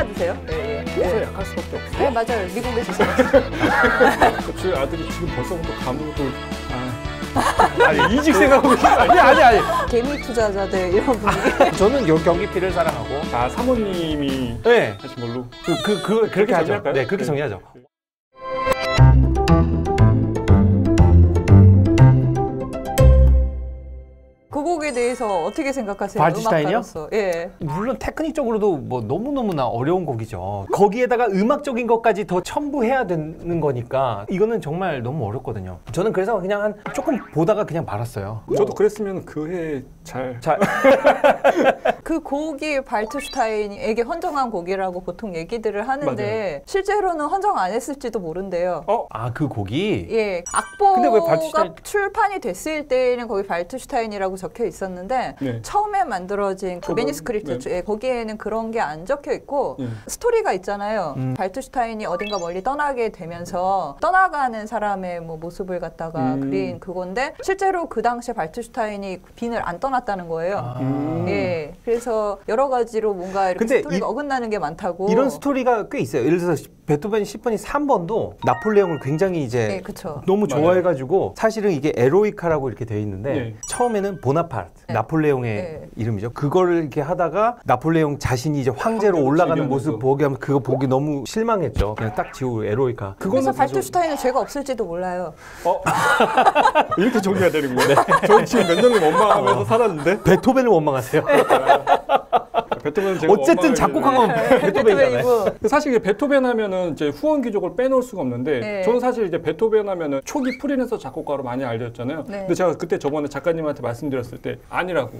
맞으세요? 네. 그래서 약할 수밖에 없어요. 네, 맞아요. 미국에서 살았어요. 저희 아들이 지금 벌써부터 감옥을 아니 이직 생각하고 계신 거 아니에요? 아니. 개미 투자자들 이런 분위기. 저는 경기피를 사랑하고. 아 사모님이 네. 하신 걸로. 그렇게 하죠. 정리할까요? 네, 그렇게 네. 정리하죠. 그 곡에 대해서 어떻게 생각하세요? 발트슈타인이요? 음악가로서. 예. 물론 테크닉적으로도 뭐 너무너무나 어려운 곡이죠. 거기에다가 음악적인 것까지 더 첨부해야 되는 거니까 이거는 정말 너무 어렵거든요. 저는 그래서 그냥 조금 보다가 그냥 말았어요. 저도 그랬으면 그 해 잘. 그 곡이 발트슈타인에게 헌정한 곡이라고 보통 얘기들을 하는데 맞아요. 실제로는 헌정 안 했을지도 모른대요. 아, 그 곡이? 예, 근데 왜 악보가 발트슈타인... 출판이 됐을 때는 거기 발트슈타인이라고 적혀 있었는데 네. 처음에 만들어진 그 매니스크립트 네. 거기에는 그런 게 안 적혀 있고 스토리가 있잖아요. 발트슈타인이 어딘가 멀리 떠나게 되면서 떠나가는 사람의 뭐 모습을 갖다가 그린 그건데 실제로 그 당시에 발트슈타인이 빈을 안 떠났다는 거예요. 예, 그래서 여러 가지로 뭔가 이렇게 스토리가 어긋나는 게 많다고. 이런 스토리가 꽤 있어요. 예를 들어서 베토벤 시프니 3번도 나폴레옹을 굉장히 이제 너무 좋아해가지고 사실은 이게 에로이카라고 이렇게 되어 있는데 처음에는 보나파르트, 나폴레옹의 이름이죠. 그거를 이렇게 하다가 나폴레옹 자신이 이제 황제로 올라가는 모습 그거 보기 너무 실망했죠. 그냥 딱 지우고 에로이카. 그래서 발트슈타인은 죄가 없을지도 몰라요. 이렇게 정리가 되는 거예요? 저는 지금 몇 년을 원망하면서 살았는데 베토벤을 원망하세요. 베토벤은 제가 어쨌든 작곡한 건 베토벤이잖아요. 사실 베토벤 하면은 이제 후원 귀족을 빼놓을 수가 없는데 저는 사실 이제 베토벤 하면은 초기 프리랜서 작곡가로 많이 알려졌잖아요. 근데 제가 그때 저번에 작가님한테 말씀드렸을 때 아니라고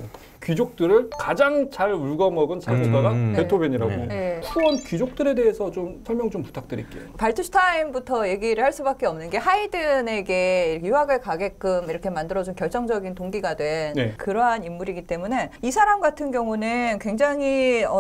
귀족들을 가장 잘 울거먹은 작곡가가 베토벤이라고. 후원 귀족들에 대해서 좀 설명 좀 부탁드릴게요. 발트슈타인부터 얘기를 할 수밖에 없는 게 하이든에게 유학을 가게끔 이렇게 만들어준 결정적인 동기가 된 그러한 인물이기 때문에 이 사람 같은 경우는 굉장히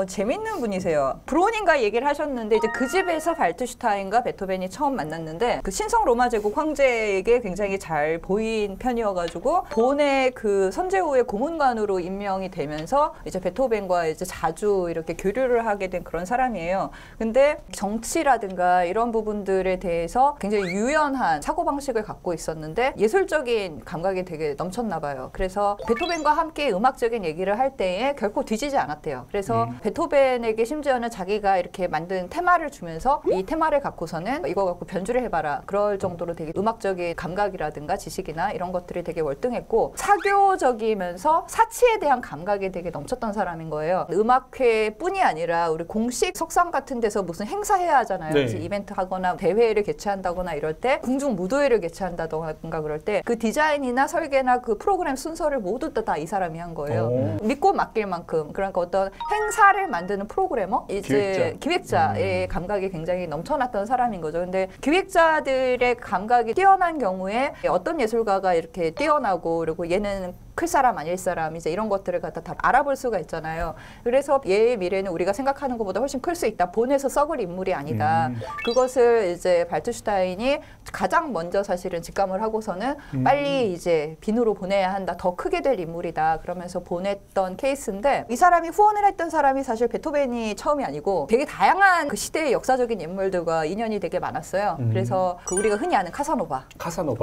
재밌는 분이세요. 브로닝과 얘기를 하셨는데 이제 그 집에서 발트슈타인과 베토벤이 처음 만났는데 그 신성 로마 제국 황제에게 굉장히 잘 보인 편이어가지고 본의 그 선제후의 고문관으로 임명이 되면서 이제 베토벤과 이제 자주 이렇게 교류를 하게 된 그런 사람이에요. 근데 정치라든가 이런 부분들에 대해서 굉장히 유연한 사고방식을 갖고 있었는데 예술적인 감각이 되게 넘쳤나 봐요. 그래서 베토벤과 함께 음악적인 얘기를 할 때에 결코 뒤지지 않았대요. 그래서 베토벤에게 심지어는 자기가 이렇게 만든 테마를 주면서 이 테마를 갖고서는 이거 갖고 변주를 해봐라. 그럴 정도로 되게 음악적인 감각이라든가 지식이나 이런 것들이 되게 월등했고 사교적이면서 사치에 대한 감각이 되게 넘쳤던 사람인 거예요. 음악회뿐이 아니라 우리 공식 석상 같은 데서 무슨 행사해야 하잖아요. 이벤트 하거나 대회를 개최한다거나 이럴 때 궁중 무도회를 개최한다던가 그럴 때 그 디자인이나 설계나 그 프로그램 순서를 모두 다 이 사람이 한 거예요. 믿고 맡길 만큼. 그러니까 어떤 행사를 만드는 프로그래머, 이제 기획자의 감각이 굉장히 넘쳐났던 사람인 거죠. 근데 기획자들의 감각이 뛰어난 경우에 어떤 예술가가 이렇게 뛰어나고 그리고 얘는 클 사람 아닐 사람 이제 이런 것들을 갖다 다 알아볼 수가 있잖아요. 그래서 얘의 미래는 우리가 생각하는 것보다 훨씬 클 수 있다. 본에서 썩을 인물이 아니다. 그것을 이제 발트슈타인이 가장 먼저 사실은 직감을 하고서는 빨리 이제 빈으로 보내야 한다. 더 크게 될 인물이다. 그러면서 보냈던 케이스인데 이 사람이 후원을 했던 사람이 사실 베토벤이 처음이 아니고 되게 다양한 그 시대의 역사적인 인물들과 인연이 되게 많았어요. 그래서 그 우리가 흔히 아는 카사노바.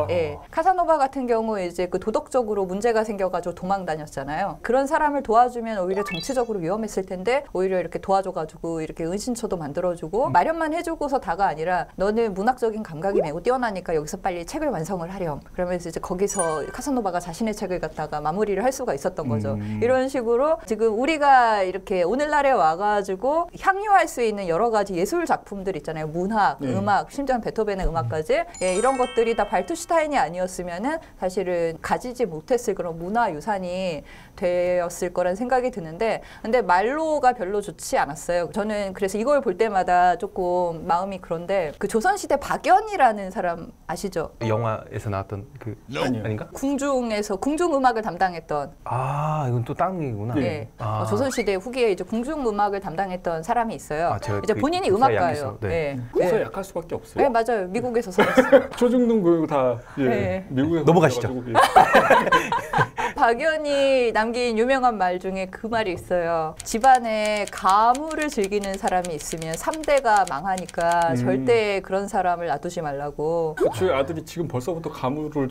예, 카사노바 같은 경우 이제 그 도덕적으로 문제가 생겨가지고 도망 다녔잖아요. 그런 사람을 도와주면 오히려 정치적으로 위험했을 텐데 오히려 이렇게 도와줘가지고 이렇게 은신처도 만들어주고 마련만 해주고서 다가 아니라 너는 문학적인 감각이 매우 뛰어나니까 여기서 빨리 책을 완성을 하렴. 그러면서 이제 거기서 카사노바가 자신의 책을 갖다가 마무리를 할 수가 있었던 거죠. 이런 식으로 지금 우리가 이렇게 오늘날에 와가지고 향유할 수 있는 여러 가지 예술 작품들 있잖아요. 문학, 음악, 심지어 베토벤의 음악까지 이런 것들이 다 발트슈타인이 아니었으면은 사실은 가지지 못했을 그런 문화유산이 되었을 거란 생각이 드는데 근데 말로가 별로 좋지 않았어요. 저는 그래서 이걸 볼 때마다 조금 마음이 그런데 그 조선시대 박연이라는 사람 아시죠? 영화에서 나왔던 그 아닌가? 궁중에서 궁중음악을 담당했던 이건 또 딴 얘기구나. 네. 조선시대 후기에 이제 궁중음악을 담당했던 사람이 있어요. 이제 본인이 음악가예요. 그래서 약할 수밖에 없어요. 네, 맞아요. 미국에서 살았어요. 초중등 교육 다 미국에서 넘어가시죠. 박연이 남긴 유명한 말 중에 그 말이 있어요. 집안에 가물을 즐기는 사람이 있으면 3대가 망하니까 절대 그런 사람을 놔두지 말라고. 저희 아들이 지금 벌써부터 가물을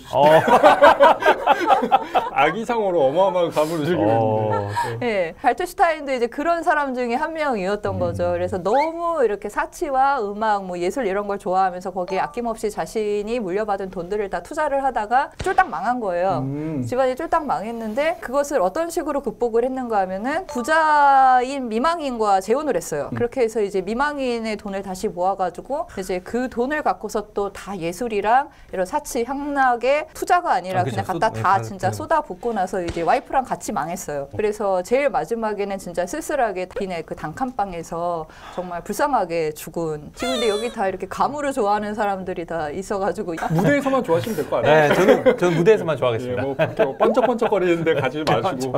아기상으로 어마어마한 가물을 즐기고 있는데. 네, 발투슈타인도 이제 그런 사람 중에 한 명이었던 거죠. 그래서 너무 이렇게 사치와 음악, 뭐 예술 이런 걸 좋아하면서 거기에 아낌없이 자신이 물려받은 돈들을 다 투자를 하다가 쫄딱 망한 거예요. 집안이 쫄딱 망했는데 그것을 어떤 식으로 극복을 했는가 하면은 부자인 미망인과 재혼을 했어요. 그렇게 해서 이제 미망인의 돈을 다시 모아가지고 이제 그 돈을 갖고서 또 다 예술이랑 이런 사치 향락에 투자가 아니라 그냥 갖다 다 진짜 쏟아붓고 나서 이제 와이프랑 같이 망했어요. 그래서 제일 마지막에는 진짜 쓸쓸하게 빈의 그 단칸방에서 정말 불쌍하게 죽은. 지금 근데 여기 다 이렇게 가물을 좋아하는 사람들이 다 있어가지고 무대에서만 좋아하시면 될 거 아니에요? 네, 저는 무대에서만 좋아하겠습니다. 뭐 번쩍번쩍거리는데 가지 마시고.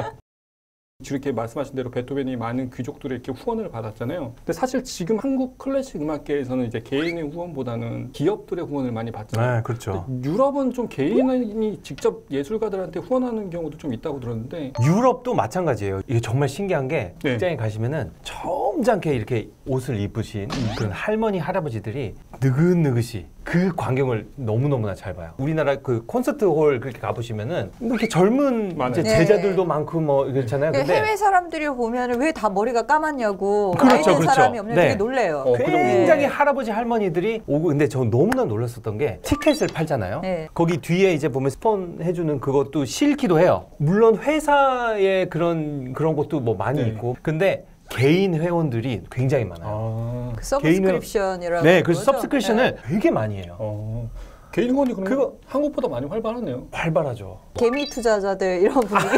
이렇게 말씀하신 대로 베토벤이 많은 귀족들의 이렇게 후원을 받았잖아요. 근데 사실 지금 한국 클래식 음악계에서는 이제 개인의 후원보다는 기업들의 후원을 많이 받잖아요. 네, 그렇죠. 유럽은 좀 개인이 직접 예술가들한테 후원하는 경우도 좀 있다고 들었는데 유럽도 마찬가지예요. 이게 정말 신기한 게 극장에 가시면은 점잖게 이렇게 옷을 입으신 그런 할머니 할아버지들이 느긋느긋이 그 광경을 너무너무나 잘 봐요. 우리나라 그 콘서트홀 그렇게 가보시면은 이렇게 젊은 이제 제자들도 많고 뭐 그렇잖아요. 근데 해외 사람들이 보면은 왜 다 머리가 까맣냐고 그렇죠, 나이 든 사람이 없는데 되게 놀래요. 굉장히 할아버지 할머니들이 오고 근데 저 너무나 놀랐었던 게 티켓을 팔잖아요. 거기 뒤에 이제 보면 스폰 해주는 그것도 싫기도 해요. 물론 회사의 그런 것도 뭐 많이 있고 근데 개인 회원들이 굉장히 많아요. 그 서브스크립션이라고. 네, 그 서브스크립션을 되게 많이 해요. 개인 후원이 그럼 그거 한국보다 많이 활발하네요. 활발하죠. 개미 투자자들 이런 분위기.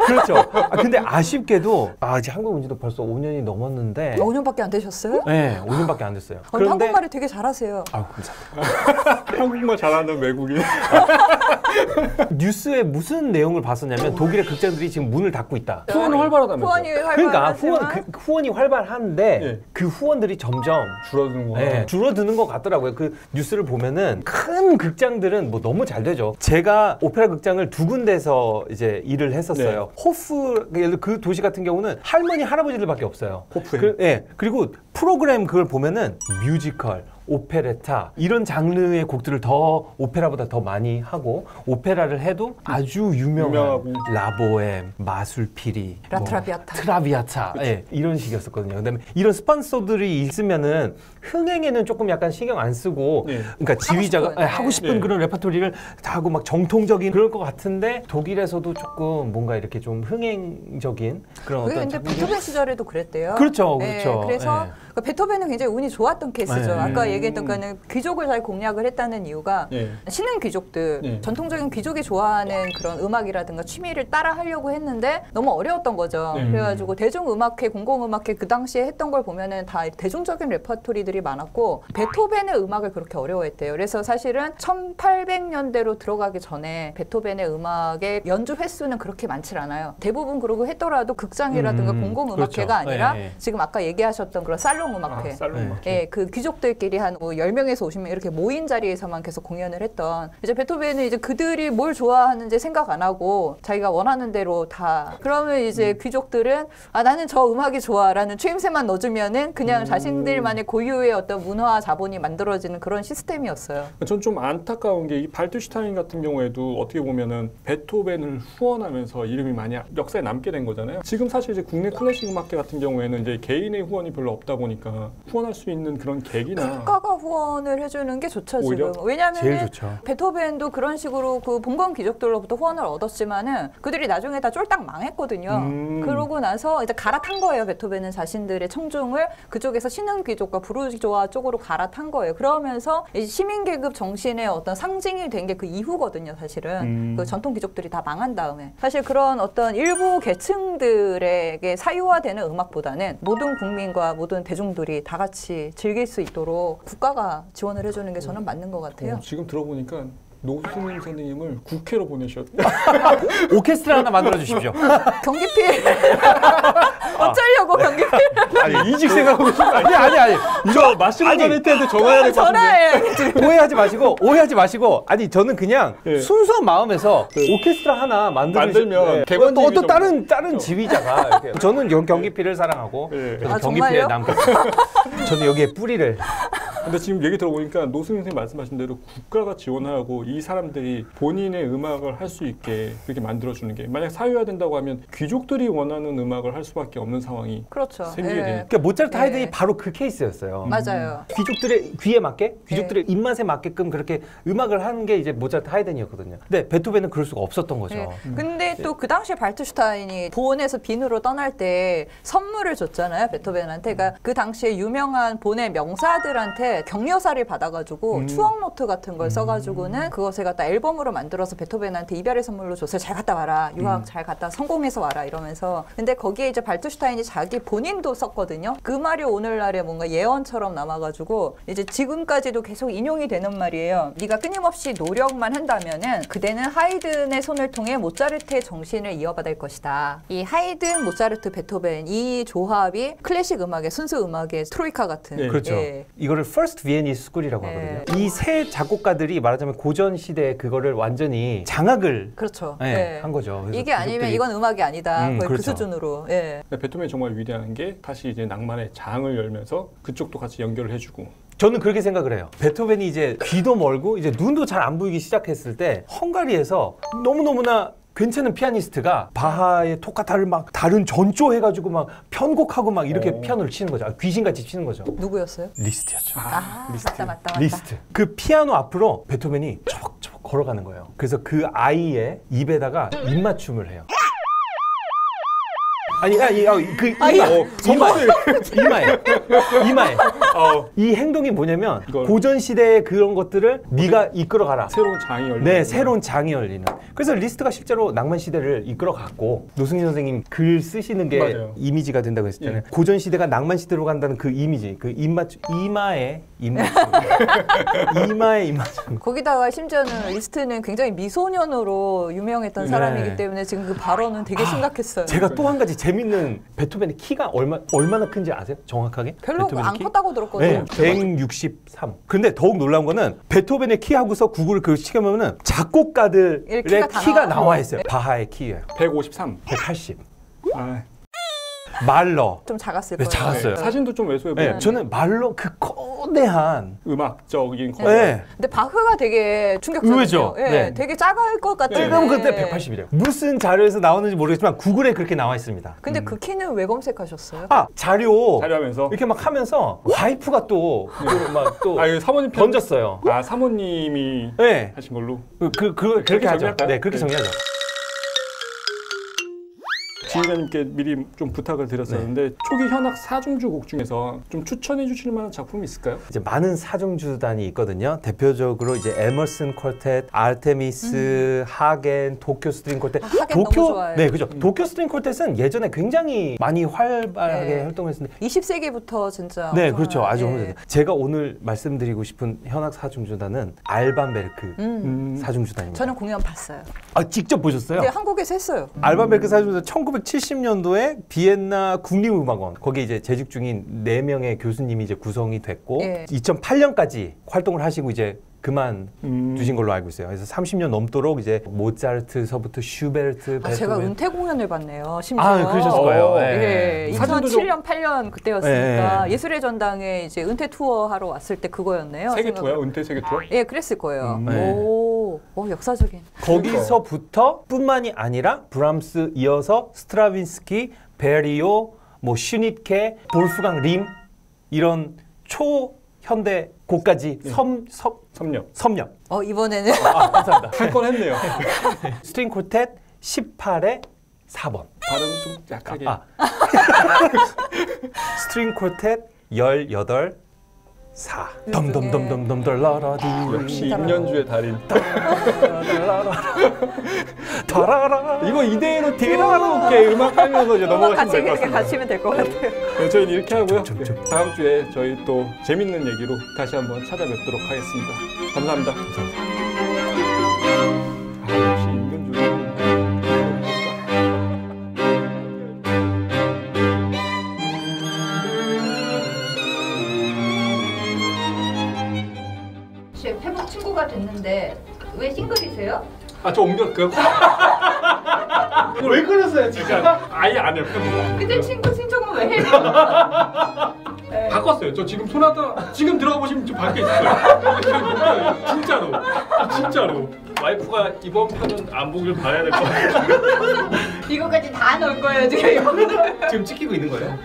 그렇죠. 근데 아쉽게도 이제 한국 온 지도 벌써 5년이 넘었는데 5년밖에 안 되셨어요? 네, 5년밖에 안 됐어요. 그런데 한국말이 되게 잘하세요. 감사합니다. 한국말 잘하는 외국인. 뉴스에 무슨 내용을 봤었냐면 독일의 극장들이 지금 문을 닫고 있다. 후원은 활발하다면서요? 후원이 활발하지만 그러니까 후원이 활발한데 그 후원들이 점점 줄어드는 거. 줄어드는 것 같더라고요. 그 뉴스를 보면은 큰 극장들은 뭐 너무 잘 되죠. 제가 오페라 극장을 2군데서 이제 일을 했었어요. 호프 그 도시 같은 경우는 할머니 할아버지들밖에 없어요. 호프에. 그리고 프로그램 그걸 보면은 뮤지컬, 오페레타 이런 장르의 곡들을 더 오페라보다 더 많이 하고 오페라를 해도 아주 유명한 라보엠, 마술피리, 트라비아타 이런 식이었었거든요. 그다음에 이런 스폰서들이 있으면은 흥행에는 조금 약간 신경 안 쓰고 그러니까 지휘자가 하고 싶은 그런 레퍼토리를 다 하고 막 정통적인 그럴 것 같은데 독일에서도 조금 뭔가 이렇게 좀 흥행적인 그런 어떤 근데 베토벤 시절에도 그랬대요. 그렇죠. 그래서 베토벤은 굉장히 운이 좋았던 케이스죠. 아까 얘기했던 거는 귀족을 잘 공략을 했다는 이유가 신흥 귀족들, 전통적인 귀족이 좋아하는 그런 음악이라든가 취미를 따라 하려고 했는데 너무 어려웠던 거죠. 그래가지고 대중음악회, 공공음악회 그 당시에 했던 걸 보면은 다 대중적인 레퍼토리들이 많았고 베토벤의 음악을 그렇게 어려워했대요. 그래서 사실은 1800년대로 들어가기 전에 베토벤의 음악의 연주 횟수는 그렇게 많지 않아요. 대부분 그러고 했더라도 극장이라든가 공공음악회가 아니라 지금 아까 얘기하셨던 그런 살롱 음악회. 그 귀족들끼리 한 10명에서 50명 이렇게 모인 자리에서만 계속 공연을 했던 이제 베토벤은 이제 그들이 뭘 좋아하는지 생각 안 하고 자기가 원하는 대로 다 그러면 이제 귀족들은 나는 저 음악이 좋아라는 추임새만 넣어주면은 그냥 자신들만의 고유의 어떤 문화 자본이 만들어지는 그런 시스템이었어요. 전 좀 안타까운 게 이 발투슈타인 같은 경우에도 어떻게 보면은 베토벤을 후원하면서 이름이 많이 역사에 남게 된 거잖아요. 지금 사실 이제 국내 클래식 음악계 같은 경우에는 이제 개인의 후원이 별로 없다 보니까 후원할 수 있는 그런 계기나 국가가 후원을 해주는 게 좋죠. 지금. 왜냐하면 베토벤도 그런 식으로 그 봉건 귀족들로부터 후원을 얻었지만은 그들이 나중에 다 쫄딱 망했거든요. 그러고 나서 이제 갈아탄 거예요. 베토벤은 자신들의 청중을 그쪽에서 신흥 귀족과 부르주아 쪽으로 갈아탄 거예요. 그러면서 시민 계급 정신의 어떤 상징이 된 게 그 이후거든요. 사실은 그 전통 귀족들이 다 망한 다음에 사실 그런 어떤 일부 계층들에게 사유화되는 음악보다는 모든 국민과 모든 대중들이 다 같이 즐길 수 있도록 국가가 지원을 해주는 게 저는 맞는 것 같아요. 지금 들어보니까 노승일 선생님을 국회로 보내셨대. 오케스트라 하나 만들어 주십시오. 경기필. 어쩌려고 경기필. 아니 이직 생각하고 계신 거 아니야? 아니. 이거 마시고 전에 때한테 전화해야 될 것 같은데. 오해하지 마시고. 아니 저는 그냥 순수한 마음에서 오케스트라 하나 만들면 개관님이 또 다른 지휘자가 이렇게. 저는 경기필을 사랑하고 경기필에 남겠습니다. 저는 여기에 뿌리를. 근데 지금 얘기 들어보니까 노승일 선생님 말씀하신 대로 국가가 지원하고 이 사람들이 본인의 음악을 할 수 있게 그렇게 만들어주는 게 만약 사유화된다고 하면 귀족들이 원하는 음악을 할 수밖에 없는 상황이 그렇죠. 생기게 되니까. 그러니까 모차르트 하이든이 바로 그 케이스였어요. 맞아요. 귀족들의 귀에 맞게, 귀족들의 입맛에 맞게끔 그렇게 음악을 하는 게 이제 모차르트 하이든이었거든요. 근데 베토벤은 그럴 수가 없었던 거죠. 근데 또 그 당시에 발트슈타인이 본에서 빈으로 떠날 때 선물을 줬잖아요, 베토벤한테. 그러니까 그 당시에 유명한 본의 명사들한테 격려사를 받아가지고 추억 노트 같은 걸 써가지고는 그것을 갖다 앨범으로 만들어서 베토벤한테 이별의 선물로 줬어요. 잘 갔다 와라. 유학 잘 갔다 성공해서 와라 이러면서. 근데 거기에 이제 발트슈타인이 자기 본인도 썼거든요. 그 말이 오늘날의 뭔가 예언처럼 남아가지고 이제 지금까지도 계속 인용이 되는 말이에요. 네가 끊임없이 노력만 한다면은 그대는 하이든의 손을 통해 모차르트의 정신을 이어받을 것이다. 이 하이든, 모차르트, 베토벤 이 조합이 클래식 음악의 순수 음악의 트로이카 같은. 그렇죠. 이거를 First Viennese School이라고 하거든요. 이 세 작곡가들이 말하자면 고전 시대에 그거를 완전히 장악을 그렇죠. 한 거죠. 이게 아니면 이건 음악이 아니다. 거의 그렇죠. 그 수준으로. 베토벤이 정말 위대한 게 다시 이제 낭만의 장을 열면서 그쪽도 같이 연결을 해주고. 저는 그렇게 생각을 해요. 베토벤이 이제 귀도 멀고 이제 눈도 잘 안 보이기 시작했을 때 헝가리에서 너무너무나 괜찮은 피아니스트가 바하의 토카타를 막 다른 전조해가지고 막 편곡하고 막 이렇게 피아노를 치는 거죠. 귀신같이 치는 거죠. 누구였어요? 리스트였죠. 리스트. 맞다. 리스트. 그 피아노 앞으로 베토벤이 초박초박 걸어가는 거예요. 그래서 그 아이의 입에다가 입맞춤을 해요. 이마에. 이 행동이 뭐냐면 고전 시대의 그런 것들을 네가 이끌어가라. 새로운 장이 열리는. 네, 새로운 장이 열리는. 그래서 리스트가 실제로 낭만 시대를 이끌어갔고 노승일 선생님 글 쓰시는 게 맞아요. 이미지가 된다고 했잖아요. 고전 시대가 낭만 시대로 간다는 그 이미지, 그 이마에 입맞춤. 거기다가 심지어는 리스트는 굉장히 미소년으로 유명했던 사람이기 때문에 지금 그 발언은 되게 심각했어요. 제가 또 한 가지 재밌는 베토벤의 키가 얼마나 큰지 아세요? 정확하게? 별로 안 컸다고 들었거든요. 163. 근데 더욱 놀라운 거는 베토벤의 키하고서 구글을 그 시켜보면은 작곡가들의 키가 나와 있어요. 바하의 키예요. 153. 180. 말러. 좀 작았을 거예요. 작았어요. 사진도 좀 왜소해 보여요. 저는 말러 그 거대한 음악적인 근데 바흐가 되게 충격적이에요. 의외죠. 되게 작을 것 같은데. 그럼 그때 180이래요. 무슨 자료에서 나오는지 모르겠지만 구글에 그렇게 나와 있습니다. 근데 그 키는 왜 검색하셨어요? 자료하면서 이렇게 막 하면서 와이프가 또 사모님 던졌어요. 사모님이 하신 걸로. 그렇게 하죠. 네, 그렇게 정리하죠. 지휘자님께 미리 좀 부탁을 드렸었는데 초기 현악 사중주 곡 중에서 좀 추천해 주실 만한 작품이 있을까요? 이제 많은 사중주단이 있거든요. 대표적으로 이제 에머슨 콜텟, 아르테미스, 하겐, 도쿄 스트링 콜텟. 하겐 너무 좋아해요. 네, 그죠. 도쿄 스트링 콜텟은 예전에 굉장히 많이 활발하게 활동했는데 20세기부터 진짜 그렇죠. 아주 오래됐어요. 제가 오늘 말씀드리고 싶은 현악 사중주단은 알반 베르크 사중주단입니다. 저는 공연 봤어요. 직접 보셨어요? 네, 한국에서 했어요. 알반 베르크 사중주단 1970년도에 비엔나 국립음악원 거기에 이제 재직 중인 4명의 교수님이 이제 구성이 됐고 2008년까지 활동을 하시고 이제 그만두신 걸로 알고 있어요. 그래서 30년 넘도록 이제 모차르트서부터 슈베르트, 베토벤. 제가 은퇴 공연을 봤네요. 심지어. 그러셨을 거예요. 2007년, 8년 그때였으니까 예술의 전당에 이제 은퇴 투어 하러 왔을 때 그거였네요. 세계 투어요? 은퇴 세계 투어? 그랬을 거예요. 오, 역사적인. 거기서부터 뿐만이 아니라 브람스 이어서 스트라빈스키, 베리오, 슈니케, 볼프강 림 이런 초현대 곡까지 섭렵. 이번에는 감사합니다. 할 건 했네요. 스트링 콜텟 18의 4번. 발음 좀 약하게. 스트링 콜텟 18 4. 덤덤덤덤덤덜라라디. 역시 임연주의 달인. 다라라. 이거 이대로 뒤로게 음악 하면서 이제 넘어가시면 될 것 같습니다. 가시면 될 것 같아요. 네, 저희는 이렇게 하고요. 다음 주에 저희 또 재밌는 얘기로 다시 한번 찾아뵙도록 하겠습니다. 감사합니다. 감사합니다. 역시 인간주의. 회복 친구가 됐는데 왜 싱글이세요? 아, 저 옮겼고요. 왜 그러세요, 진짜? 아예 안 해요. 근데 친구 신청은 왜 해요? 네. 바꿨어요. 저 지금 소나타 지금 들어가 보시면 좀 밖에 있어요. 진짜로. 진짜로. 와이프가 이번 편은 안 보길 봐야 될 것 같아요. 이거까지 다 넣을 거예요, 지금. 지금 찍히고 있는 거예요?